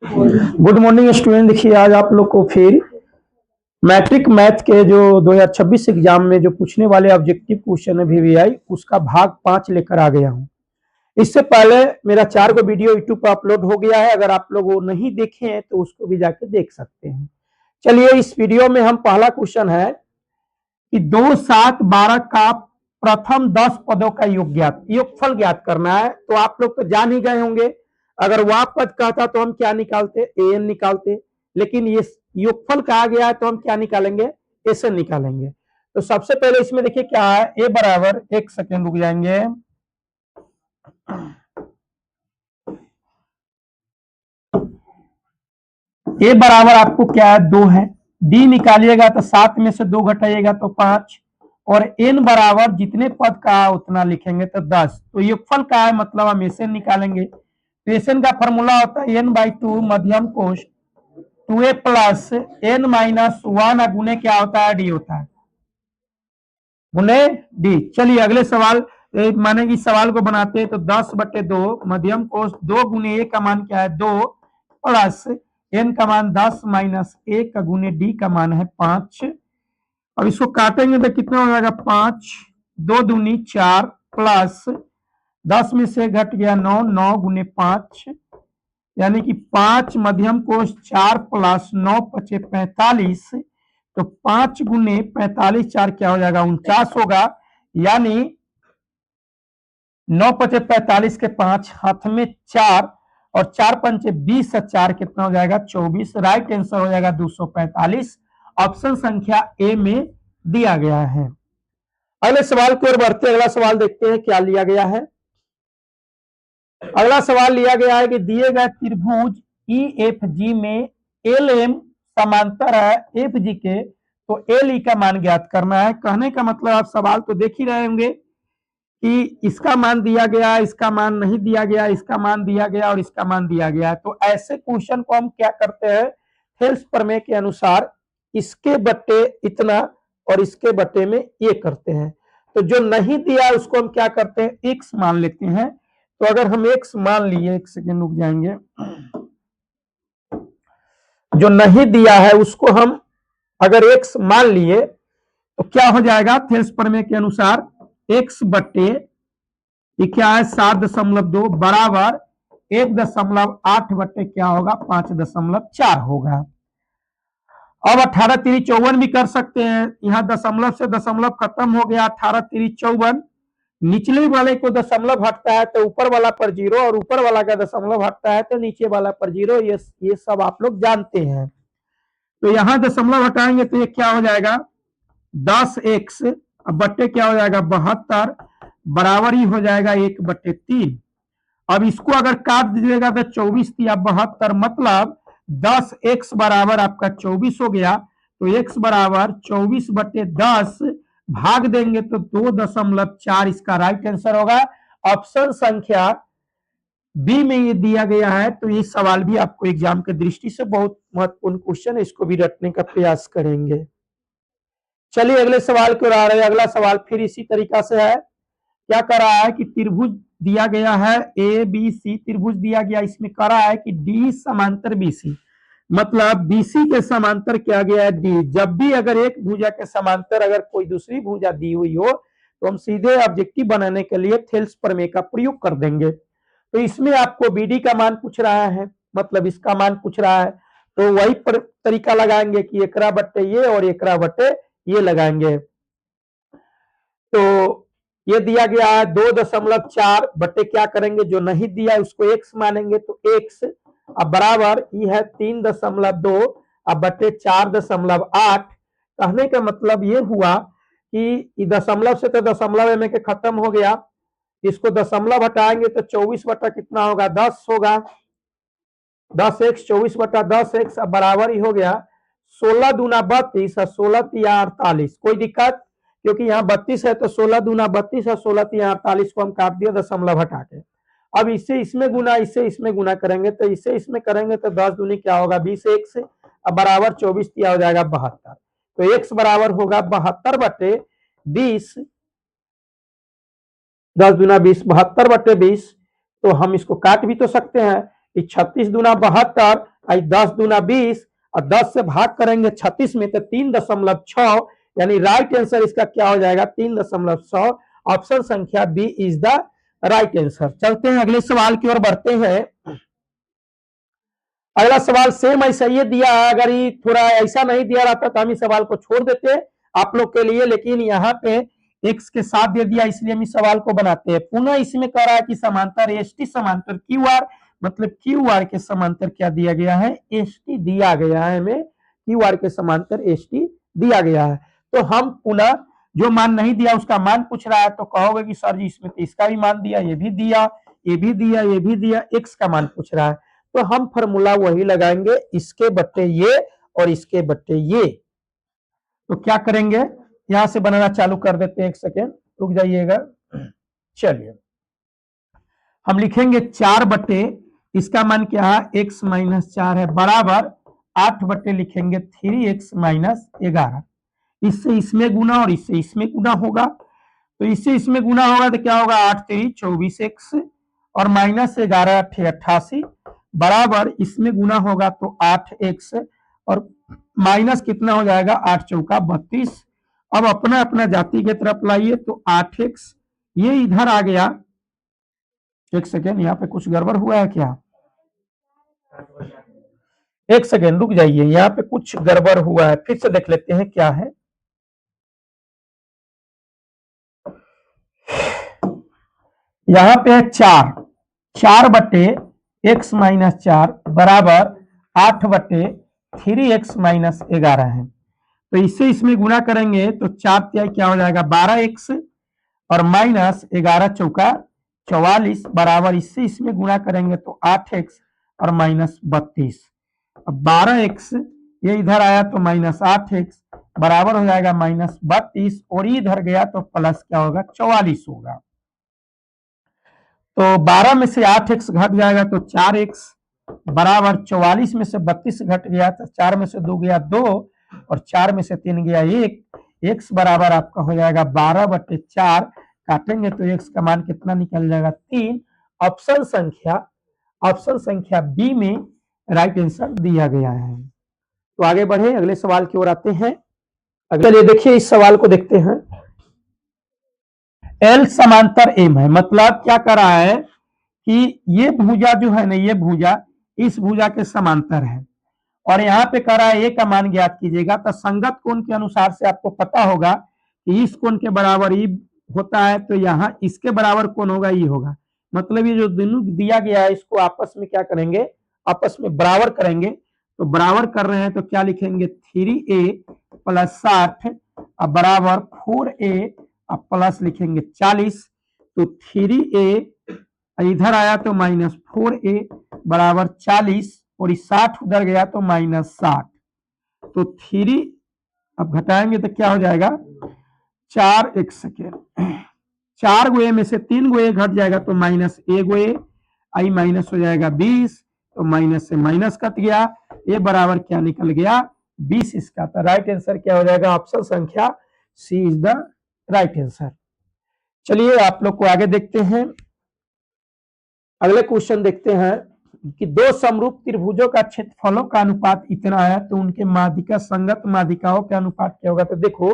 Good morning student. देखिए आज आप लोग को फिर मैट्रिक मैथ के जो 2026 एग्जाम में जो पूछने वाले ऑब्जेक्टिव क्वेश्चन है वीवीआई, उसका भाग 5 लेकर आ गया हूं। इससे पहले मेरा 4 को वीडियो यूट्यूब पर अपलोड हो गया है, अगर आप लोग वो नहीं देखे हैं तो उसको भी जाके देख सकते हैं। चलिए इस वीडियो में हम पहला क्वेश्चन है कि 2, 7, 12 का प्रथम 10 पदों का योगफल ज्ञात करना है। तो आप लोग तो जान ही गए होंगे, अगर वह पद कहता तो हम क्या निकालते, एन निकालते, लेकिन ये योगफल कहा गया है तो हम क्या निकालेंगे, एसएन निकालेंगे। तो सबसे पहले इसमें देखिए क्या है, ए बराबर, एक सेकेंड रुक जाएंगे, ए बराबर आपको क्या है, 2 है। डी निकालिएगा तो 7 में से 2 घटाइएगा तो 5, और एन बराबर जितने पद का है उतना लिखेंगे तो 10। तो योगफल का है मतलब हम एसएन निकालेंगे। तो एसएन का फॉर्मूला होता है n/2 मध्यम कोश 2a प्लस n माइनस 1 गुने क्या होता है, डी होता है, गुने डी। चलिए अगले सवाल, माने कि सवाल को बनाते हैं तो 10/2 मध्यम कोश 2 गुने ए का मान क्या है, 2 प्लस एन का मान 10 माइनस 1 का गुने डी का मान है 5। अब इसको काटेंगे तो कितना हो जाएगा, 5 2 दूनी 4 प्लस 10 में से घट गया 9, 9 गुने 5 यानी कि 5 मध्यम कोश 4 प्लस 9 पचे 45। तो 5 गुने 45 4 क्या हो जाएगा, 49 होगा। यानी 9 पचे 45 के 5 हाथ में 4 और 4 पंचे 20 और 4 कितना हो जाएगा, 24। राइट आंसर हो जाएगा 245, ऑप्शन संख्या ए में दिया गया है। अगले सवाल की ओर बढ़ते, अगला सवाल देखते हैं क्या लिया गया है। अगला सवाल लिया गया है कि दिए गए त्रिभुज EFG में LM समांतर है FG के, तो LE का मान ज्ञात करना है। कहने का मतलब आप सवाल तो देख ही रहे होंगे कि इसका मान दिया गया, इसका मान नहीं दिया गया, इसका मान दिया गया और इसका मान दिया गया है। तो ऐसे क्वेश्चन को हम क्या करते हैं, थेल्स प्रमेय के अनुसार इसके बट्टे इतना और इसके बट्टे में ये करते हैं। तो जो नहीं दिया उसको हम क्या करते हैं, एक्स मान लेते हैं। तो अगर हम एक्स मान लिए, एक सेकेंड रुक जाएंगे, जो नहीं दिया है उसको हम अगर एक्स मान लिए तो क्या हो जाएगा, थेल्स प्रमेय के अनुसार एक्स बट्टे ये क्या है 7.2 बराबर 1.8 बट्टे क्या होगा, 5.4 होगा। अब 18 3 54 भी कर सकते हैं, यहाँ दशमलव से दशमलव खत्म हो गया, 18 3 54, निचले वाले को दशमलव हटता है तो ऊपर वाला पर 0, और ऊपर वाला का दशमलव हटता है तो नीचे वाला पर 0। ये सब आप लोग जानते हैं। तो यहाँ दशमलव हटाएंगे तो ये क्या हो जाएगा, 10x, अब बट्टे क्या हो जाएगा 72, बराबर ही हो जाएगा 1/3। अब इसको अगर काट दीजिएगा तो 24 या 72, मतलब 10x बराबर आपका 24 हो गया। तो x बराबर 24/10 भाग देंगे तो 2.4 इसका राइट आंसर होगा। ऑप्शन संख्या बी में ये दिया गया है। तो ये सवाल भी आपको एग्जाम के दृष्टि से बहुत महत्वपूर्ण क्वेश्चन है, इसको भी रटने का प्रयास करेंगे। चलिए अगले सवाल की ओर आ रहे हैं। अगला सवाल फिर इसी तरीका से है, क्या कर रहा है कि त्रिभुज दिया गया है ABC त्रिभुज दिया गया, इसमें कर रहा है कि D समांतर BC, मतलब BC के समांतर क्या गया है D। जब भी अगर एक भुजा के समांतर अगर कोई दूसरी भुजा दी हुई हो तो हम सीधे ऑब्जेक्टिव बनाने के लिए थेल्स प्रमेय का प्रयोग कर देंगे। तो इसमें आपको BD का मान पूछ रहा है, मतलब इसका मान पूछ रहा है, तो वही तरीका लगाएंगे कि एकरा बट्टे ये और एकरा बट्टे ये लगाएंगे। तो ये दिया गया है 2.4 बट्टे क्या करेंगे, जो नहीं दिया उसको x मानेंगे तो x, अब बराबर ये है 3.2 अब बट्टे 4.8। कहने का मतलब ये हुआ कि दशमलव से तो दशमलव में के खत्म हो गया, इसको दशमलव हटाएंगे तो 24 बटा कितना होगा, 10 होगा, 10x 24/10x अब बराबर ही हो गया 16 दूना 32 और 16 तिया 48। कोई दिक्कत, क्योंकि यहाँ 32 है तो 16 दूना 32 और 16 तिया 48 को हम काट दिया दशमलव हटा के। अब इससे इसमें गुना, इससे इसमें गुना करेंगे तो इससे इसमें करेंगे तो 10 दूनी क्या होगा 20x, अब बराबर 24 तिया हो जाएगा 72। तो x बराबर होगा 72/20, 10 दूना 20, 72/20। तो हम इसको काट भी तो सकते हैं, 36 दूना 72, 10 दूना 20 और 10 से भाग करेंगे 36 में तो 3.6, यानी राइट आंसर इसका क्या हो जाएगा 3.6। ऑप्शन संख्या B is the right answer. चलते हैं अगले सवाल की ओर बढ़ते हैं। अगला सवाल सेम ऐसा ये दिया है, अगर ये थोड़ा ऐसा नहीं दिया रहता तो हम इस सवाल को छोड़ देते आप लोग के लिए, लेकिन यहाँ पे x के साथ दे दिया इसलिए हम इस सवाल को बनाते हैं। पुनः इसमें कह रहा है कि समांतर एसटी समांतर क्यू आर, मतलब क्यू आर के समांतर क्या दिया गया है, एसटी दिया गया है, हमें क्यू आर के समांतर एसटी दिया गया है। तो हम पुनः जो मान नहीं दिया उसका मान पूछ रहा है, तो कहोगे कि सर जी इसमें तो इसका भी मान दिया, ये भी दिया, ये भी दिया, ये भी दिया, x का मान पूछ रहा है, तो हम फॉर्मूला वही लगाएंगे, इसके बट्टे ये और इसके बट्टे ये। तो क्या करेंगे, यहां से बनाना चालू कर देते हैं, एक सेकेंड रुक जाइएगा। चलिए हम लिखेंगे 4 बट्टे, इसका मान क्या है x माइनस 4 है, बराबर 8 बट्टे लिखेंगे 3x माइनस 11। इससे इसमें गुना और इससे इसमें गुना होगा, तो इससे इसमें गुना होगा तो क्या होगा 8 3 24x और माइनस 11 88, बराबर इसमें गुना होगा तो 8x और माइनस कितना हो जाएगा 8 चौका 32। अब अपना अपना जाति की तरफ लाइए, तो 8x ये इधर आ गया, एक सेकेंड यहाँ पे कुछ गड़बड़ हुआ है क्या, एक सेकेंड रुक जाइए, यहाँ पे कुछ गड़बड़ हुआ है, फिर से देख लेते हैं क्या है। यहाँ पे है 4 बट्टे x माइनस 4 बराबर 8 बट्टे 3x माइनस 11 है, तो इससे इसमें गुना करेंगे तो 4 तिहाई क्या हो जाएगा 12x और माइनस 11 चौका 44, बराबर इससे इसमें गुना करेंगे तो 8x और माइनस 32। अब 12x ये इधर आया तो माइनस 8x बराबर हो जाएगा माइनस 32, और इधर गया तो प्लस क्या होगा 44 होगा। तो 12 में से 8x घट जाएगा तो 4x बराबर 44 में से 32 घट गया तो 4 में से 2 गया 2 और 4 में से 3 गया 1, x बराबर आपका हो जाएगा 12/4, काटेंगे तो x का मान कितना निकल जाएगा 3। ऑप्शन संख्या बी में राइट आंसर दिया गया है। तो आगे बढ़े अगले सवाल की ओर आते हैं। अगले देखिए इस सवाल को देखते हैं। एल समांतर एम है, मतलब क्या कर रहा है कि ये भुजा जो है ना, ये भुजा इस भुजा के समांतर है, और यहाँ पे कह रहा है ए का मान ज्ञात कीजिएगा। तो संगत कोण के अनुसार से आपको पता होगा कि इस कोण के बराबर ई होता है, तो यहाँ इसके बराबर कोण होगा ई होगा, मतलब ये जो दोनों दिया गया है इसको आपस में क्या करेंगे, आपस में बराबर करेंगे। तो बराबर कर रहे हैं तो क्या लिखेंगे 3a प्लस 60 बराबर 4a प्लस लिखेंगे 40, तो 3a इधर आया तो माइनस 4a बराबर 40 और इस 60 उधर गया तो माइनस 60, तो 3 अब घटाएंगे तो क्या हो जाएगा 4, एक सेकेंड 4 गो ए में से 3 गो ए घट जाएगा तो माइनस ए गो ए, आई माइनस हो जाएगा 20, तो माइनस से माइनस कट गया, ए बराबर क्या निकल गया 20 इसका। तो राइट आंसर क्या हो जाएगा, ऑप्शन संख्या सी इज द राइट आंसर। चलिए आप लोग को आगे देखते हैं। अगले क्वेश्चन देखते हैं कि दो समरूप त्रिभुजों का क्षेत्रफलों का अनुपात इतना है तो उनके माध्यिका संगत माध्यिकाओं के अनुपात क्या होगा। तो देखो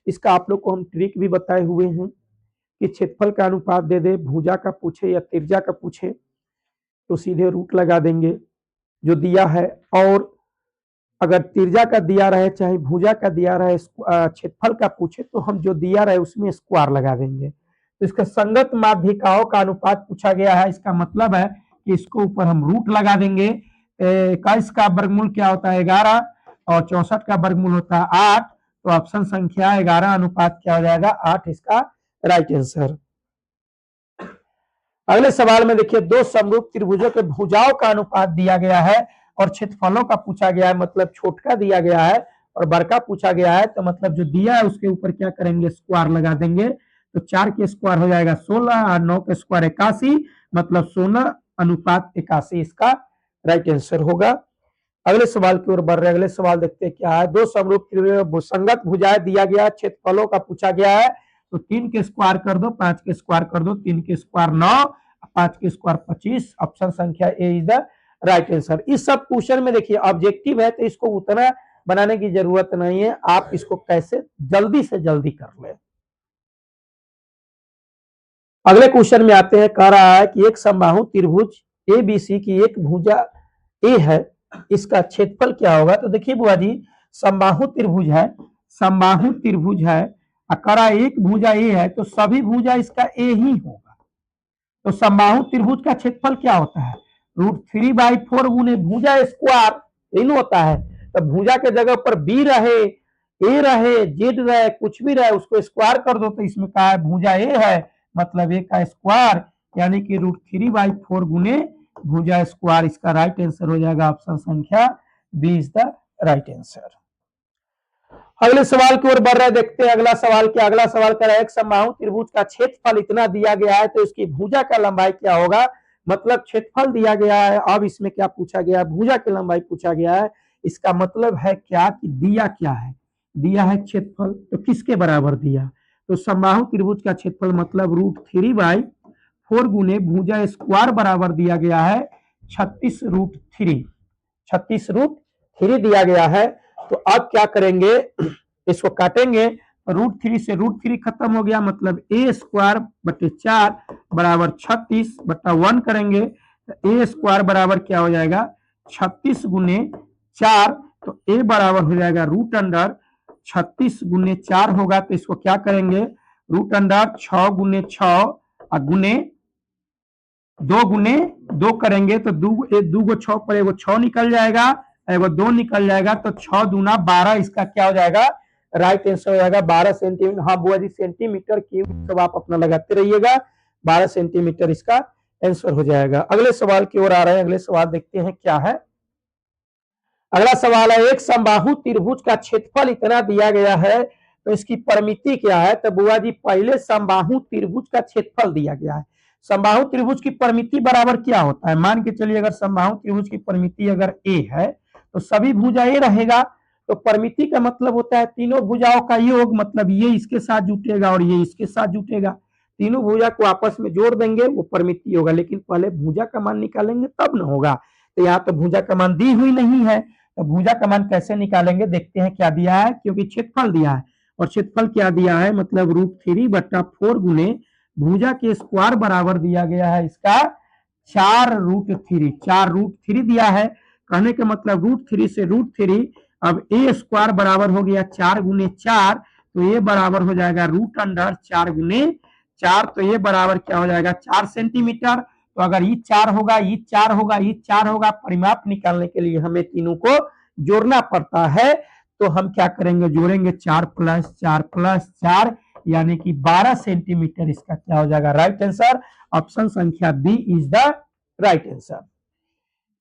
इसका आप लोग को हम ट्रिक भी बताए हुए हैं कि क्षेत्रफल का अनुपात दे दे, भुजा का पूछे या त्रिज्या का पूछे तो सीधे रूट लगा देंगे जो दिया है, और अगर त्रिज्या का दिया रहे चाहे भुजा का दिया रहे, क्षेत्रफल का पूछे तो हम जो दिया रहे उसमें स्क्वायर लगा देंगे। तो इसका संगत माध्यिकाओं का अनुपात पूछा गया है, इसका मतलब है कि इसको ऊपर हम रूट लगा देंगे। 21 का वर्गमूल क्या होता है 11 और 64 का वर्गमूल होता है 8, तो ऑप्शन संख्या 11 अनुपात क्या हो जाएगा 8 इसका राइट आंसर। अगले सवाल में देखिए दो समरूप त्रिभुजों के भुजाओं का अनुपात दिया गया है और क्षेत्रफलों का पूछा गया है, मतलब छोटका दिया गया है और बड़का पूछा गया है, तो मतलब जो दिया है उसके ऊपर क्या करेंगे स्क्वायर लगा देंगे। तो 4 के स्क्वायर हो जाएगा 16 और 9 के स्क्वायर 81, मतलब 16 अनुपात 81 इसका राइट आंसर होगा। अगले सवाल की ओर बढ़ रहे, अगले सवाल देखते हैं क्या है। दो समरूप संगत भुजाएं दिया गया, क्षेत्रफलों का पूछा गया है, तो 3 के स्क्वायर कर दो, 5 के स्क्वायर कर दो, 3 के स्क्वायर 9, 5 के स्क्वायर 25, ऑप्शन संख्या ए इज द राइट आंसर। इस सब क्वेश्चन में देखिए ऑब्जेक्टिव है तो इसको उतना बनाने की जरूरत नहीं है, आप इसको कैसे जल्दी से जल्दी कर ले। अगले क्वेश्चन में आते हैं, कह रहा है कि एक समबाहु त्रिभुज एबीसी की एक भुजा ए है, इसका क्षेत्रफल क्या होगा। तो देखिए बुआ जी, समबाहु त्रिभुज है, समबाहु त्रिभुज है, करा एक भुजा ए है तो सभी भुजा इसका ए ही होगा। तो समबाहु त्रिभुज का क्षेत्रफल क्या होता है, √3/4 गुने भुजा स्क्वायर इन होता है। तो भुजा के जगह पर बी रहे, ए रहे, जेड रहे, कुछ भी रहे, उसको स्क्वायर कर दो तो इसमें कहा है भुजा ए है, मतलब ए का स्क्वायर यानी कि √3/4 गुने भुजा स्क्वायर। इसका राइट आंसर हो जाएगा ऑप्शन संख्या B is the right answer. अगले सवाल की ओर बढ़ रहे, देखते हैं अगला सवाल क्या। अगला सवाल कर रहा है, एक समबाहु त्रिभुज का क्षेत्रफल इतना दिया गया है तो इसकी भुजा का लंबाई क्या होगा। मतलब क्षेत्रफल दिया गया है, अब इसमें क्या पूछा गया है, भुजा की लंबाई पूछा गया है। इसका मतलब है क्या कि दिया क्या है, दिया है क्षेत्रफल, तो किसके बराबर दिया। तो समबाहु त्रिभुज का क्षेत्रफल मतलब √3/4 गुने भुजा स्क्वायर बराबर दिया गया है 36√3, 36√3 दिया गया है। तो अब क्या करेंगे, इसको काटेंगे, √3 से √3 खत्म हो गया, मतलब ए स्क्वायर बटे 4 बराबर 36/1 करेंगे तो ए स्क्वायर बराबर क्या हो जाएगा 36 गुने 4, तो ए बराबर हो जाएगा √36 गुने 4 होगा। तो इसको क्या करेंगे, √6 गुने 6 और गुने 2 गुने 2 करेंगे तो दो गो 6 पर एगो 6 निकल जाएगा, एगो 2 निकल जाएगा, तो 6 दूना 12, इसका क्या हो जाएगा राइट आंसर हो जाएगा 12 सेंटीमीटर। हाँ बुआ जी, सेंटीमीटर क्यूब सब आप अपना लगाते रहिएगा, 12 सेंटीमीटर इसका आंसर हो जाएगा। अगले सवाल की ओर आ रहे हैं, अगले सवाल देखते हैं क्या है। अगला सवाल है, एक समबाहु त्रिभुज का क्षेत्रफल इतना दिया गया है तो इसकी परिमिति क्या है। तो बुआ जी, पहले समबाहु त्रिभुज का क्षेत्रफल दिया गया है, समबाहु त्रिभुज की परिमिति बराबर क्या होता है। मान के चलिए अगर समबाहु त्रिभुज की परिमिति अगर ए है तो सभी भुजा ए रहेगा, तो परिमिति का मतलब होता है तीनों भुजाओं का योग, मतलब ये इसके साथ जुटेगा और ये इसके साथ जुटेगा, तीनों भुजा को आपस में जोड़ देंगे वो परिमिति होगा। लेकिन पहले भुजा का मान निकालेंगे तब न होगा, तो यहाँ तो भुजा का मान दी हुई नहीं है, तो भुजा का मान कैसे निकालेंगे, देखते हैं क्या दिया है, क्योंकि क्षेत्रफल दिया है और क्षेत्रफल क्या दिया है, मतलब √3/4 गुने भुजा के स्क्वायर बराबर दिया गया है इसका 4√3, 4√3 दिया है। कहने का मतलब √3 से √3, अब ए स्क्वायर बराबर हो गया 4 गुने 4, तो ये बराबर हो जाएगा √4 गुने 4, तो ये बराबर क्या हो जाएगा 4 सेंटीमीटर। तो अगर ये 4 होगा, ये 4 होगा, ये 4 होगा, परिमाप निकालने के लिए हमें तीनों को जोड़ना पड़ता है, तो हम क्या करेंगे, जोड़ेंगे 4 + 4 + 4 यानी कि 12 सेंटीमीटर, इसका क्या हो जाएगा राइट आंसर। ऑप्शन संख्या B is the right answer.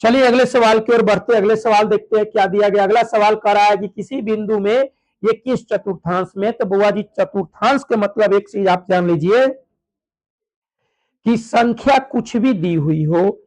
चलिए अगले सवाल की ओर बढ़ते हैं, अगले सवाल देखते हैं क्या दिया गया। अगला सवाल कह रहा है कि किसी बिंदु में ये किस चतुर्थांश में। तो बुआ जी, चतुर्थांश के मतलब एक चीज आप जान लीजिए कि संख्या कुछ भी दी हुई हो,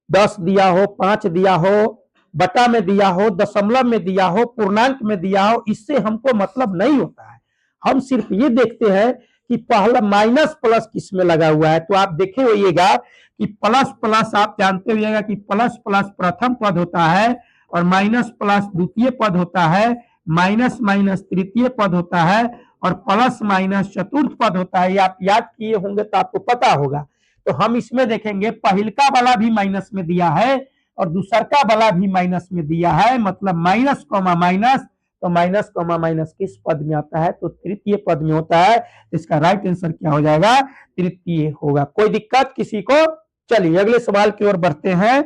10 दिया हो, 5 दिया हो, बटा में दिया हो, दशमलव में दिया हो, पूर्णांक में दिया हो, इससे हमको मतलब नहीं होता है। हम सिर्फ ये देखते हैं कि पहला माइनस प्लस किस में लगा हुआ है। तो आप देखे होइएगा कि प्लस प्लस आप जानते होइएगा कि प्लस प्लस प्रथम पद होता है और माइनस प्लस द्वितीय पद होता है, माइनस माइनस तृतीय पद होता है और प्लस माइनस चतुर्थ पद होता है। ये आप याद किए होंगे तो आपको पता होगा। तो हम इसमें देखेंगे पहिलका वाला भी माइनस में दिया है और दूसरका वाला भी माइनस में दिया है, मतलब माइनस कॉमा माइनस, तो माइनस कॉमा माइनस किस पद में आता है, तो तृतीय पद में होता है। इसका राइट आंसर क्या हो जाएगा, तृतीय होगा। कोई दिक्कत किसी को। चलिए अगले सवाल की ओर बढ़ते हैं।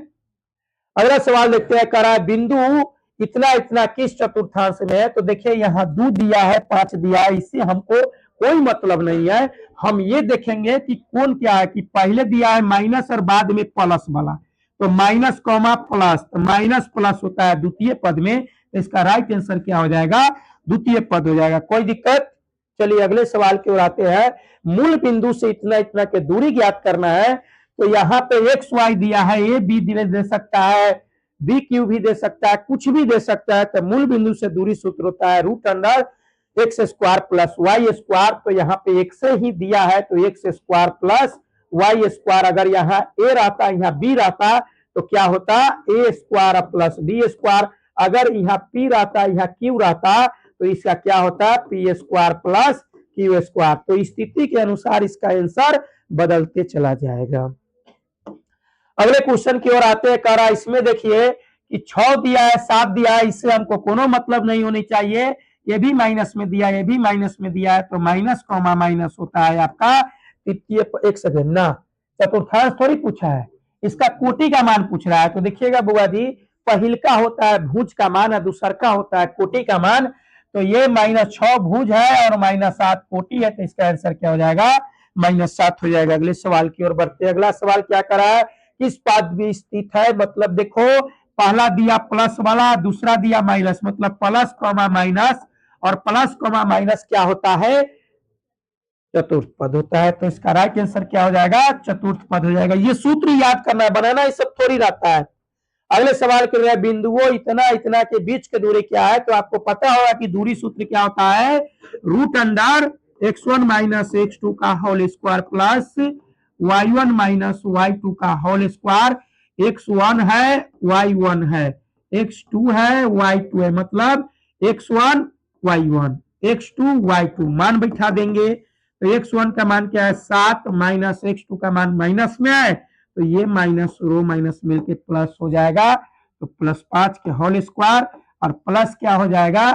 अगला सवाल देखते हैं, कह रहा है बिंदु इतना इतना किस चतुर्थांश में है। तो देखिए यहाँ 2 दिया है, 5 दिया है, इससे हमको कोई मतलब नहीं है। हम ये देखेंगे कि कौन क्या है, कि पहले दिया है माइनस और बाद में प्लस वाला, तो माइनस कॉमा प्लस, तो माइनस प्लस होता है द्वितीय पद में, तो इसका राइट आंसर क्या हो जाएगा, द्वितीय पद हो जाएगा। कोई दिक्कत। चलिए अगले सवाल की ओर आते हैं। मूल बिंदु से इतना इतना के दूरी ज्ञात करना है। तो यहाँ पे एक्स वाई दिया है, ए बी दे सकता है, बी क्यू भी दे सकता है, कुछ भी दे सकता है। तो मूल बिंदु से दूरी सूत्र होता है √x² + y²। तो यहाँ पे एक से ही दिया है तो x² + y²। अगर यहाँ ए रहता, यहाँ बी रहता, तो क्या होता ए स्क्वायर प्लस बी स्क्वायर। अगर यहाँ पी रहता यहाँ क्यू रहता तो इसका क्या होता P square plus Q square. तो स्थिति के अनुसार इसका आंसर बदलते चला जाएगा। अगले क्वेश्चन की ओर आते हैं। कह रहा इसमें देखिए कि 6 दिया है 7 दिया है, इससे हमको कोनो मतलब नहीं होनी चाहिए। ये भी माइनस में दिया ये भी माइनस में दिया है तो माइनस कॉमा माइनस होता है आपका तृतीय। एक सेकेंड ना, चतुर्थांश थोड़ी पूछा है, इसका कोटि का मान पूछ रहा है। तो देखिएगा बुआ जी, पहिल का होता है भुज का मान और दूसर का होता है कोटि का मान। तो ये -6 भुज है और -7 कोटि है, तो इसका आंसर क्या हो जाएगा -7 हो जाएगा। अगले सवाल की ओर बढ़ते। अगला सवाल क्या करा है, किस पाद में स्थित है। मतलब देखो पहला दिया प्लस वाला, दूसरा दिया माइनस, मतलब प्लस कॉमा माइनस, और प्लस कॉमा माइनस क्या होता है चतुर्थ पद होता है। तो इसका राइट आंसर क्या हो जाएगा चतुर्थ पद हो जाएगा। ये सूत्र याद करना है, बनाना ये सब थोड़ी रहता है। अगले सवाल के लिए बिंदुओं इतना इतना के बीच की दूरी क्या है। तो आपको पता होगा कि दूरी सूत्र क्या होता है, root under x1 minus x2 का whole square plus y1 minus y2 का होल स्क्वायर। x1 है y1 है, x2 है y2 है, मतलब x1 y1 x2 y2 मान बैठा देंगे। तो x1 का मान क्या है 7 माइनस x2 का मान माइनस में है, तो ये माइनस रो माइनस मिलके प्लस हो जाएगा। तो +5 के होल स्क्वायर और प्लस क्या हो जाएगा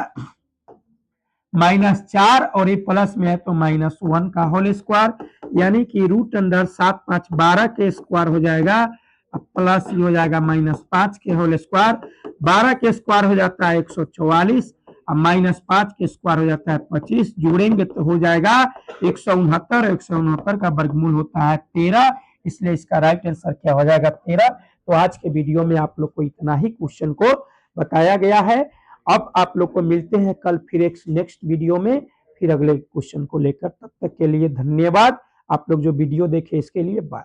-4, और ये प्लस में है तो -1 का होल स्क्वायर, यानी कि रूट अंडर 7 5 12 के स्क्वायर हो जाएगा। अब प्लस ये हो जाएगा -5 के होल स्क्वायर। 12 के स्क्वायर हो जाता है 144 और -5 के स्क्वायर हो जाता है 25। जोड़ेंगे तो हो जाएगा 169। 169 का वर्गमूल होता है 13, इसलिए इसका राइट आंसर क्या हो जाएगा 13। तो आज के वीडियो में आप लोग को इतना ही क्वेश्चन को बताया गया है। अब आप लोग को मिलते हैं कल फिर एक नेक्स्ट वीडियो में, फिर अगले क्वेश्चन को लेकर। तब तक के लिए धन्यवाद। आप लोग जो वीडियो देखे इसके लिए बाय।